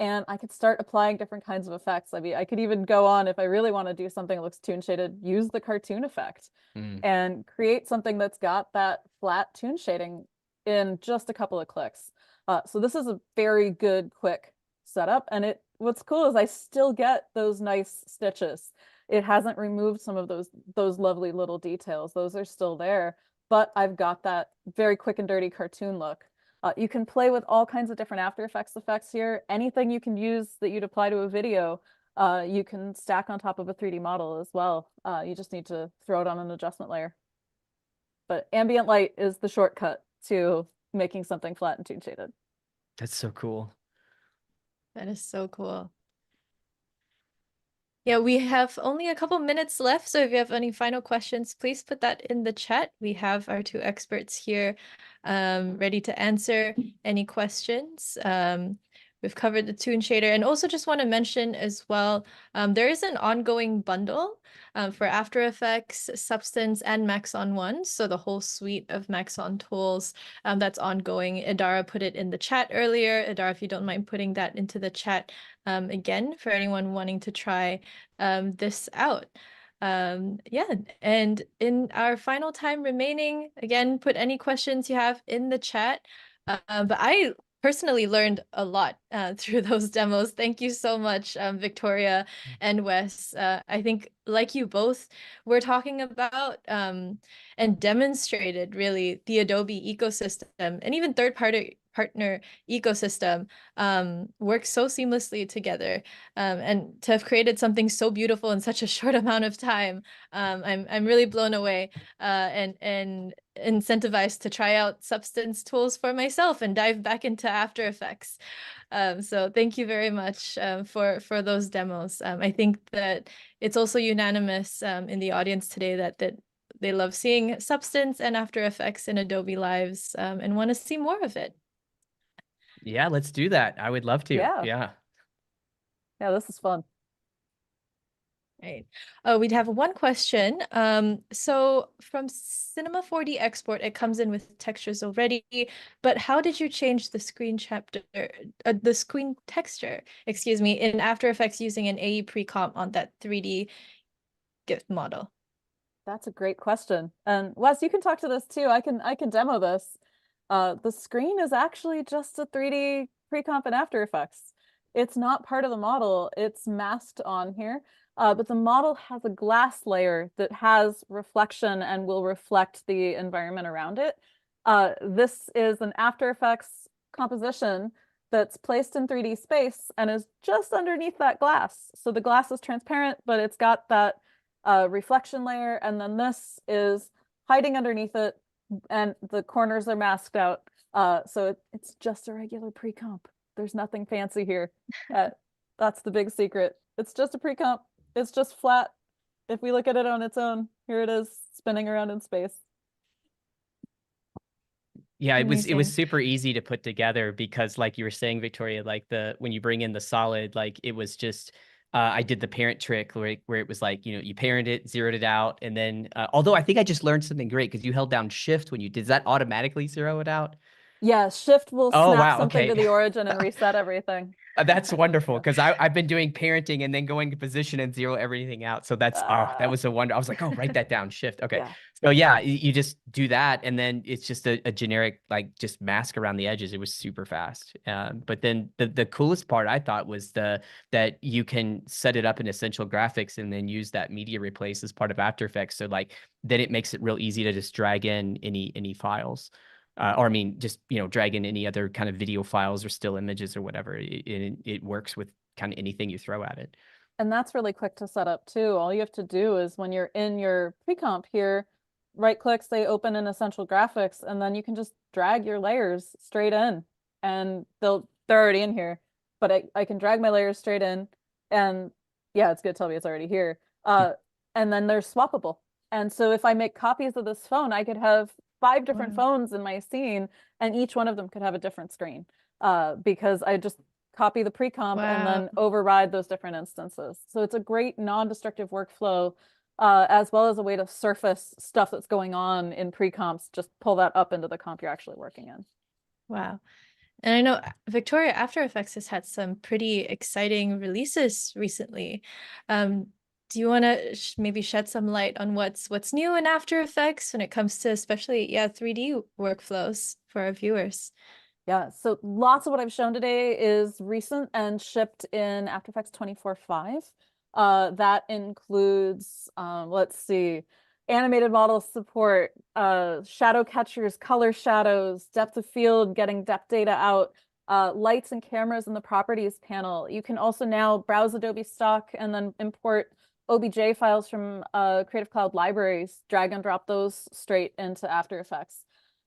And I could start applying different kinds of effects. I mean, I could even go on, if I really want to do something that looks toon shaded, use the cartoon effect and create something that's got that flat toon shading in just a couple of clicks. So this is a very good, quick setup. And what's cool is I still get those nice stitches. It hasn't removed some of those lovely little details. Those are still there, but I've got that very quick and dirty cartoon look. You can play with all kinds of different After Effects effects here. Anything you can use that you'd apply to a video, you can stack on top of a 3D model as well. You just need to throw it on an adjustment layer. But ambient light is the shortcut to making something flat and toon shaded. That's so cool. That is so cool. Yeah, we have only a couple minutes left, so if you have any final questions, please put that in the chat. We have our two experts here ready to answer any questions. We've covered the Toon Shader, and also just want to mention as well, there is an ongoing bundle for After Effects, Substance, and Maxon One, so the whole suite of Maxon tools that's ongoing. Idara put it in the chat earlier. Idara, if you don't mind putting that into the chat again for anyone wanting to try this out. Yeah, and in our final time remaining, again, put any questions you have in the chat. But I personally learned a lot through those demos. Thank you so much, Victoria and Wes. I think, like you both, we're talking about and demonstrated really the Adobe ecosystem and even third-party partner ecosystem work so seamlessly together, and to have created something so beautiful in such a short amount of time. I'm really blown away and incentivized to try out Substance tools for myself and dive back into After Effects. So thank you very much for those demos. I think that it's also unanimous in the audience today that they love seeing Substance and After Effects in Adobe Lives and want to see more of it. Yeah, let's do that. I would love to. Yeah, this is fun. Right. We'd have one question. So from Cinema 4D export, it comes in with textures already, but how did you change the screen texture, excuse me, in After Effects using an AE pre-comp on that 3D GIF model? That's a great question. And Wes, you can talk to this too. I can demo this. The screen is actually just a 3D pre-comp in After Effects. It's not part of the model. It's masked on here. But the model has a glass layer that has reflection and will reflect the environment around it. This is an After Effects composition that's placed in 3D space and is just underneath that glass. So the glass is transparent, but it's got that reflection layer, and then this is hiding underneath it, and the corners are masked out. So it's just a regular pre-comp. There's nothing fancy here. That's the big secret. It's just a pre-comp. It's just flat. If we look at it on its own, here it is spinning around in space. Yeah, it was Amazing. super easy to put together because, like you were saying, Victoria, like when you bring in the solid, like it was just I did the parent trick where it was like, you parent it, zeroed it out, and then although I think I just learned something great because you held down shift when you did. Does that automatically zero it out? Yeah, shift will Oh, snap wow. something to Okay. the origin and reset everything. That's wonderful Yeah. because I've been doing parenting and then going to position and zero everything out. So that was a wonder. I was like, oh, write that down, shift. Okay. Yeah. So yeah, you just do that. And then it's just a generic, like just mask around the edges. It was super fast. But then the coolest part I thought was that you can set it up in Essential Graphics and then use that media replace as part of After Effects. So like, then it makes it real easy to just drag in any files. Or I mean, just, drag in any other kind of video files or still images or whatever. It works with kind of anything you throw at it. And that's really quick to set up too. All you have to do is when you're in your pre-comp here, right click, say open in Essential Graphics, and then you can just drag your layers straight in and they're already in here. But I can drag my layers straight in and yeah, it's gonna tell me it's already here. And then they're swappable. And so if I make copies of this phone, I could have 5 different phones in my scene and each one of them could have a different screen. Because I just copy the pre-comp and then override those different instances. So it's a great non-destructive workflow, as well as a way to surface stuff that's going on in pre-comps, just pull that up into the comp you're actually working in. Wow. And I know Victoria After Effects has had some pretty exciting releases recently. Do you want to maybe shed some light on what's new in After Effects when it comes to especially 3D workflows for our viewers? Yeah, so lots of what I've shown today is recent and shipped in After Effects 24.5. That includes, let's see, animated model support, shadow catchers, color shadows, depth of field, getting depth data out, lights and cameras in the properties panel. You can also now browse Adobe stock and then import OBJ files from Creative Cloud libraries, drag and drop those straight into After Effects.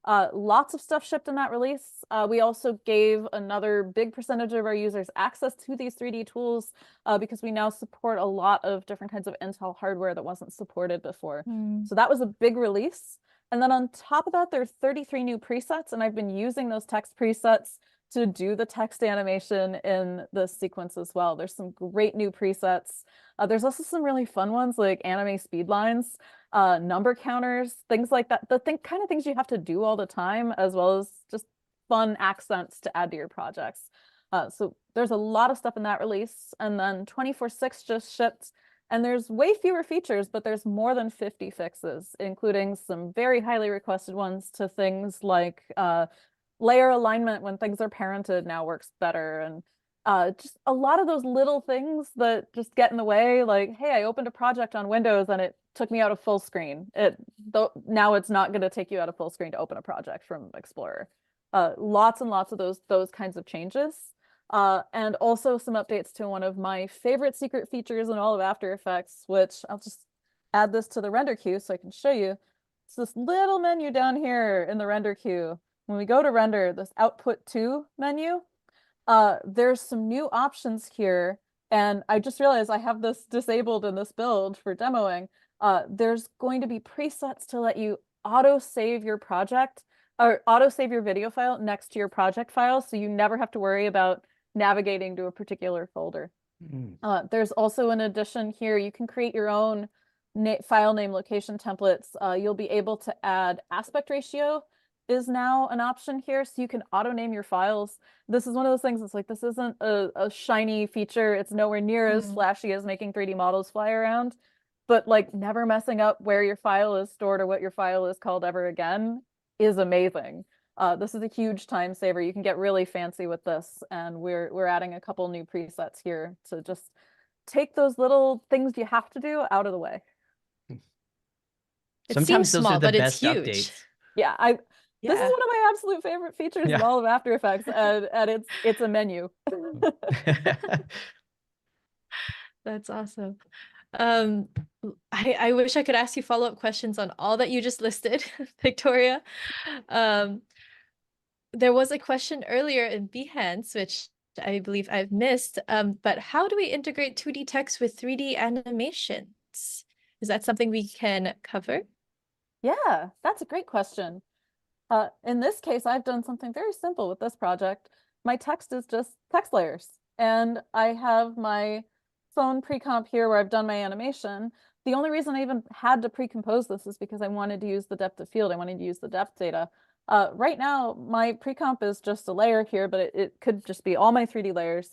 Lots of stuff shipped in that release. We also gave another big percentage of our users access to these 3D tools because we now support a lot of different kinds of Intel hardware that wasn't supported before. So that was a big release. And then on top of that, there are 33 new presets, and I've been using those text presets to do the text animation in the sequence as well. There's some great new presets. There's also some really fun ones like anime speed lines, number counters, things like that. The kind of things you have to do all the time, as well as just fun accents to add to your projects. So there's a lot of stuff in that release. And then 24.6 just shipped, and there's way fewer features, but there's more than 50 fixes, including some very highly requested ones to things like layer alignment when things are parented now works better. And just a lot of those little things that just get in the way, like, hey, I opened a project on Windows and it took me out of full screen. Now it's not going to take you out of full screen to open a project from Explorer. Lots and lots of those kinds of changes. And also some updates to one of my favorite secret features in all of After Effects, which I'll just add this to the render queue so I can show you. It's this little menu down here in the render queue. When we go to render, this output to menu, there's some new options here. And I just realized I have this disabled in this build for demoing. There's going to be presets to let you auto-save your project or auto-save your video file next to your project file, so you never have to worry about navigating to a particular folder. There's also an addition here. You can create your own file name location templates. You'll be able to add aspect ratio is now an option here, so you can auto name your files. This is one of those things that's like, this isn't a shiny feature. It's nowhere near as flashy as making 3D models fly around, but like never messing up where your file is stored or what your file is called ever again is amazing. This is a huge time saver. You can get really fancy with this, and we're adding a couple new presets here to just take those little things you have to do out of the way. It Sometimes seems those small, are the but it's best huge. updates. Yeah, this is one of my absolute favorite features of all of After Effects, and it's a menu. That's awesome. I wish I could ask you follow-up questions on all that you just listed, Victoria. There was a question earlier in Behance, which I believe I've missed, but how do we integrate 2D text with 3D animations? Is that something we can cover? Yeah, that's a great question. In this case, I've done something very simple with this project. My text is just text layers, and I have my phone pre-comp here where I've done my animation. The only reason I even had to pre-compose this is because I wanted to use the depth of field. I wanted to use the depth data. Right now, my pre-comp is just a layer here, but it could just be all my 3D layers.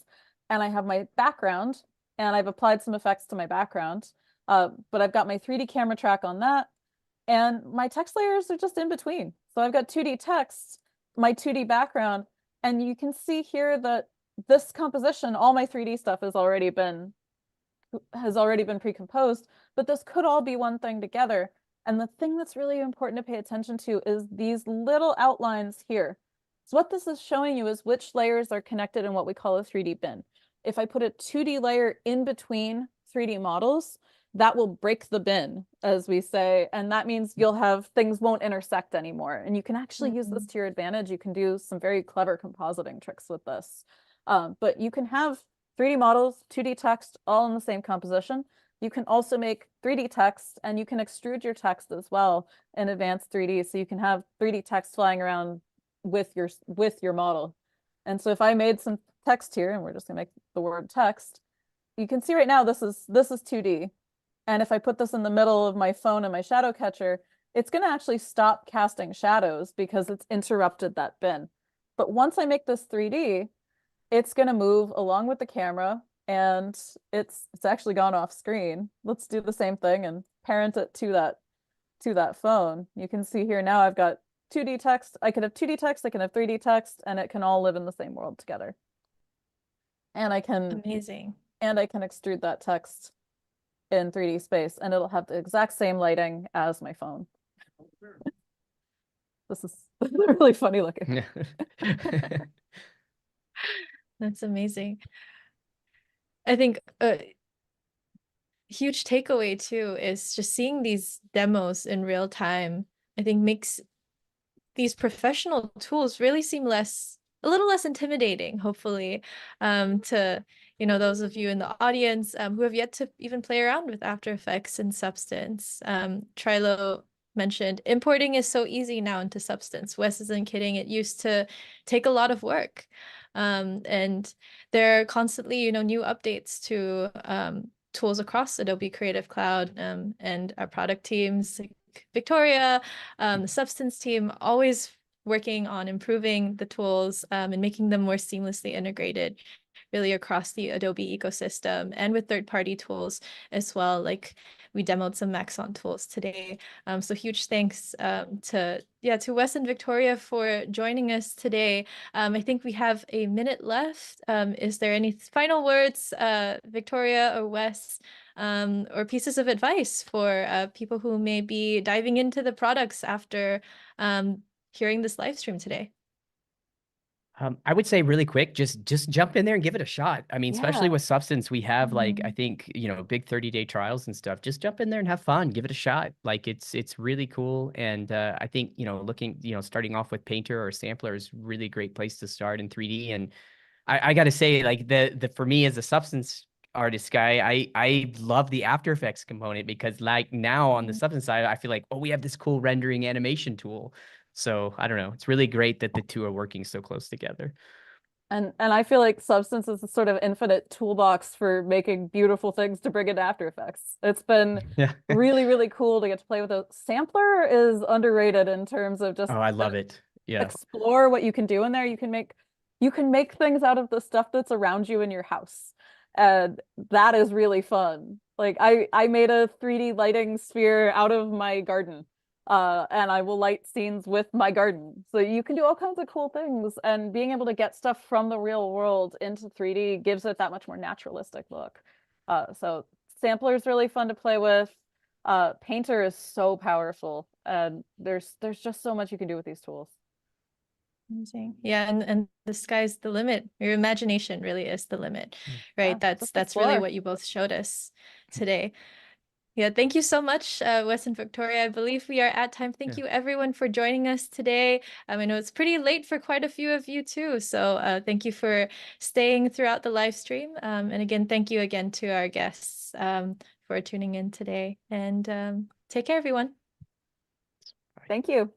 And I have my background, and I've applied some effects to my background. But I've got my 3D camera track on that. And my text layers are just in between. So I've got 2D text, my 2D background, and you can see here that this composition, all my 3D stuff has already been pre-composed, but this could all be one thing together. And the thing that's really important to pay attention to is these little outlines here. So what this is showing you is which layers are connected in what we call a 3D bin. if I put a 2D layer in between 3D models, that will break the bin, as we say. And that means you'll have things won't intersect anymore. And you can actually use this to your advantage. You can do some very clever compositing tricks with this. But you can have 3D models, 2D text, all in the same composition. You can also make 3D text, and you can extrude your text as well in advanced 3D. So you can have 3D text flying around with your model. And so if I made some text here, and we're just gonna make the word text, you can see right now this is 2D. And if I put this in the middle of my phone and my shadow catcher, it's gonna actually stop casting shadows because it's interrupted that bin. But once I make this 3D, it's gonna move along with the camera, and it's actually gone off screen. Let's do the same thing and parent it to that phone. You can see here now I've got 2D text. I can have 2D text, I can have 3D text, and it can all live in the same world together. And I can Amazing. And I can extrude that text in 3D space, and it'll have the exact same lighting as my phone. This is really funny looking. That's amazing. I think a huge takeaway too is just seeing these demos in real time, I think makes these professional tools really seem a little less intimidating, hopefully, to, those of you in the audience who have yet to even play around with After Effects and Substance. Trilo mentioned importing is so easy now into Substance. Wes isn't kidding. It used to take a lot of work. And there are constantly, new updates to tools across Adobe Creative Cloud, and our product teams, like Victoria, the Substance team, always working on improving the tools and making them more seamlessly integrated really across the Adobe ecosystem and with third-party tools as well. Like we demoed some Maxon tools today. So huge thanks to Wes and Victoria for joining us today. I think we have a minute left. Is there any final words, Victoria or Wes, or pieces of advice for people who may be diving into the products after hearing this live stream today? I would say really quick, just jump in there and give it a shot. I mean, especially Yeah. with Substance, we have like, I Mhm. think, big 30-day trials and stuff. Just jump in there and have fun, give it a shot. Like it's really cool. And I think, starting off with Painter or Sampler is really great place to start in 3D. And I got to say, like the for me as a Substance artist guy, I love the After Effects component because like now on the Substance side, I feel like, oh, we have this cool rendering animation tool. So I don't know. It's really great that the two are working so close together. And I feel like Substance is a sort of infinite toolbox for making beautiful things to bring into After Effects. It's been Yeah. really, really cool to get to play with a sampler. Is underrated in terms of just Oh, I love it. Yeah. explore what you can do in there. You can make things out of the stuff that's around you in your house. And that is really fun. Like I made a 3D lighting sphere out of my garden. And I will light scenes with my garden. So you can do all kinds of cool things, and being able to get stuff from the real world into 3D gives it that much more naturalistic look. So Sampler is really fun to play with. Painter is so powerful, and there's just so much you can do with these tools. Amazing. Yeah, and the sky's the limit. Your imagination really is the limit, right? Yeah, That's really what you both showed us today. Yeah, thank you so much, Wes and Victoria. I believe we are at time. Thank you everyone for joining us today. I know it's pretty late for quite a few of you too. So thank you for staying throughout the live stream. And again, thank you again to our guests for tuning in today. And take care, everyone. Thank you.